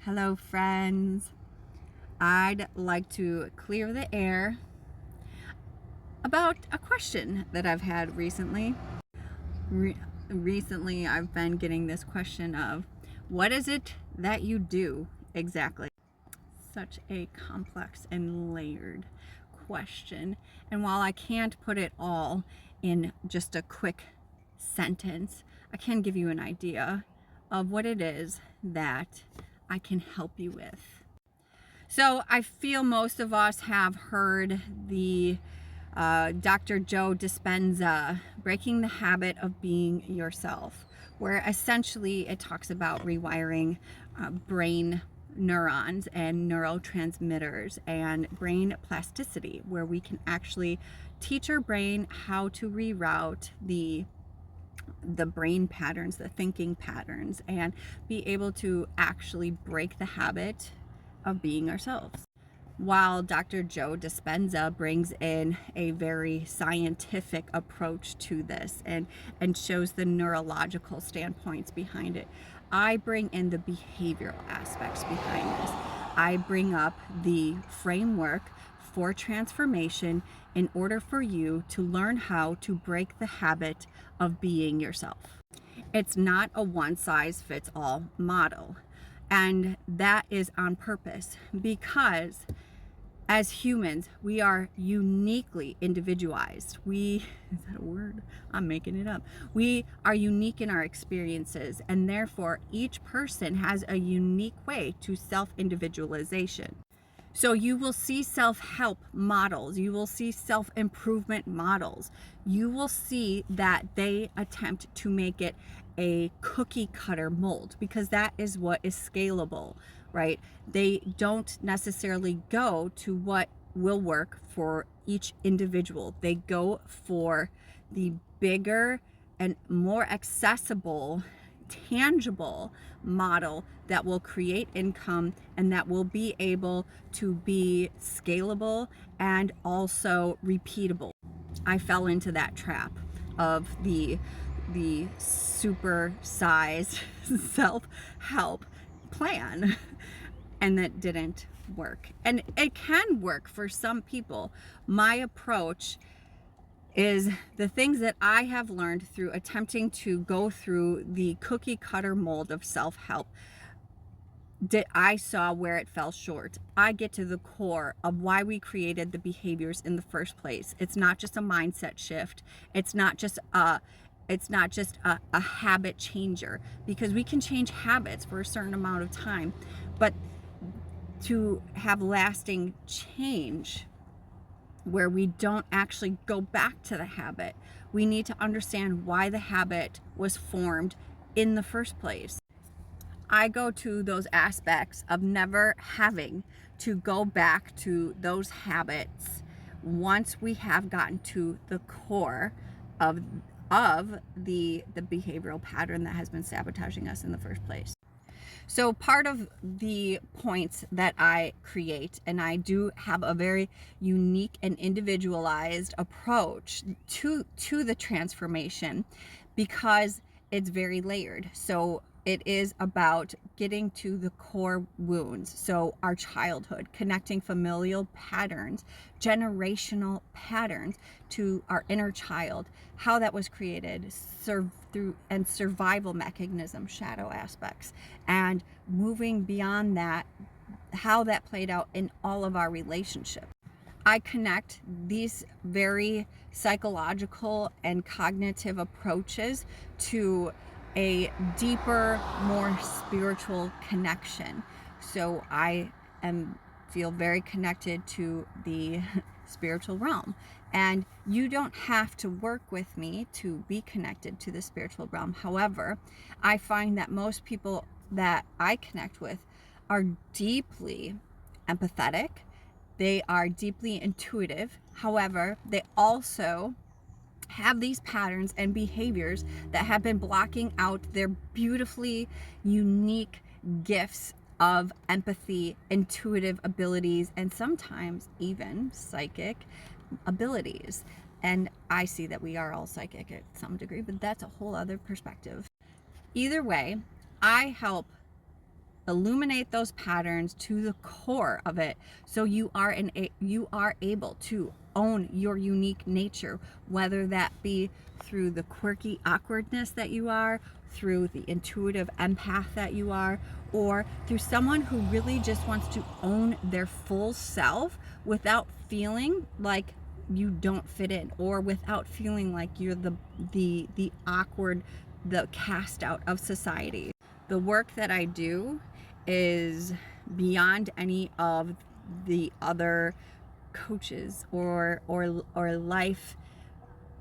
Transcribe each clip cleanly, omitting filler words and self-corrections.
Hello friends, I'd like to clear the air about a question that I've had recently. Recently I've been getting this question of, what is it that you do exactly? Such a complex and layered question, and while I can't put it all in just a quick sentence, I can give you an idea of what it is that I can help you with. So I feel most of us have heard the Dr. Joe Dispenza, Breaking the Habit of Being Yourself, where essentially it talks about rewiring brain neurons and neurotransmitters and brain plasticity, where we can actually teach our brain how to reroute the brain patterns, the thinking patterns, and be able to actually break the habit of being ourselves. While Dr. Joe Dispenza brings in a very scientific approach to this and shows the neurological standpoints behind it, I bring in the behavioral aspects behind this. I bring up the framework for transformation in order for you to learn how to break the habit of being yourself. It's not a one-size-fits-all model, and that is on purpose, because as humans, we are uniquely individualized. Is that a word? I'm making it up. We are unique in our experiences, and therefore each person has a unique way to self-individualization. So you will see self-help models, you will see self-improvement models, you will see that they attempt to make it a cookie cutter mold, because that is what is scalable, right? They don't necessarily go to what will work for each individual. They go for the bigger and more accessible, tangible model that will create income and that will be able to be scalable and also repeatable. I fell into that trap of the super sized self-help plan, and that didn't work. And it can work for some people. My approach is the things that I have learned through attempting to go through the cookie cutter mold of self-help. I saw where it fell short. I get to the core of why we created the behaviors in the first place. It's not just a mindset shift. It's not just a habit changer, because we can change habits for a certain amount of time, but to have lasting change where we don't actually go back to the habit, we need to understand why the habit was formed in the first place. I go to those aspects of never having to go back to those habits once we have gotten to the core of the behavioral pattern that has been sabotaging us in the first place. So part of the points that I create, and I do have a very unique and individualized approach to the transformation, because it's very layered. So it is about getting to the core wounds. So our childhood, connecting familial patterns, generational patterns to our inner child, how that was created, and survival mechanism, shadow aspects, and moving beyond that, how that played out in all of our relationships. I connect these very psychological and cognitive approaches to a deeper, more spiritual connection. So I feel very connected to the spiritual realm. And you don't have to work with me to be connected to the spiritual realm. However, I find that most people that I connect with are deeply empathetic. They are deeply intuitive. However, they also have these patterns and behaviors that have been blocking out their beautifully unique gifts of empathy, intuitive abilities, and sometimes even psychic abilities. And I see that we are all psychic at some degree, but that's a whole other perspective. Either way, I help illuminate those patterns to the core of it, so you are able to own your unique nature, whether that be through the quirky awkwardness that you are, through the intuitive empath that you are, or through someone who really just wants to own their full self without feeling like you don't fit in, or without feeling like you're the awkward, the cast out of society. The work that I do is beyond any of the other coaches or life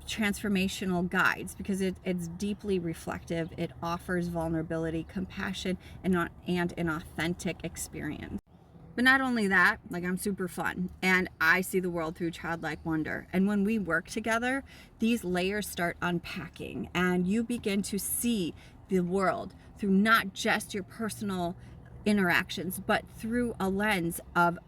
transformational guides, because it's deeply reflective. It offers vulnerability, compassion, and an authentic experience. But not only that, like, I'm super fun and I see the world through childlike wonder. And when we work together, these layers start unpacking and you begin to see the world through not just your personal interactions, but through a lens of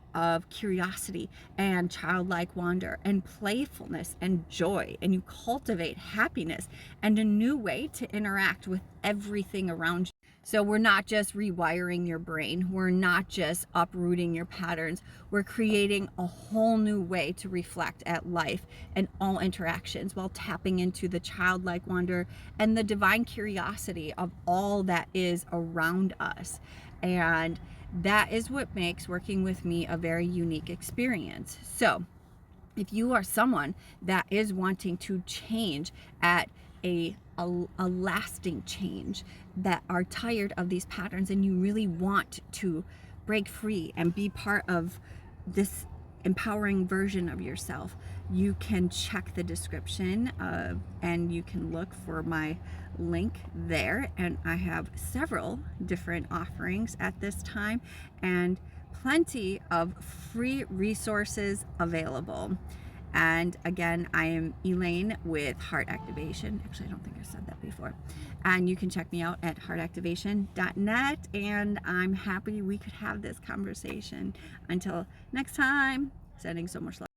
curiosity and childlike wonder and playfulness and joy. And you cultivate happiness and a new way to interact with everything around you. So we're not just rewiring your brain. We're not just uprooting your patterns. We're creating a whole new way to reflect at life and all interactions, while tapping into the childlike wonder and the divine curiosity of all that is around us. And that is what makes working with me a very unique experience. So if you are someone that is wanting to change at a lasting change, that are tired of these patterns, and you really want to break free and be part of this empowering version of yourself, you can check the description and you can look for my link there. And I have several different offerings at this time and plenty of free resources available. And again, I am Elaine with Heart Activation. Actually, I don't think I said that before. And you can check me out at heartactivation.net. And I'm happy we could have this conversation. Until next time, sending so much love.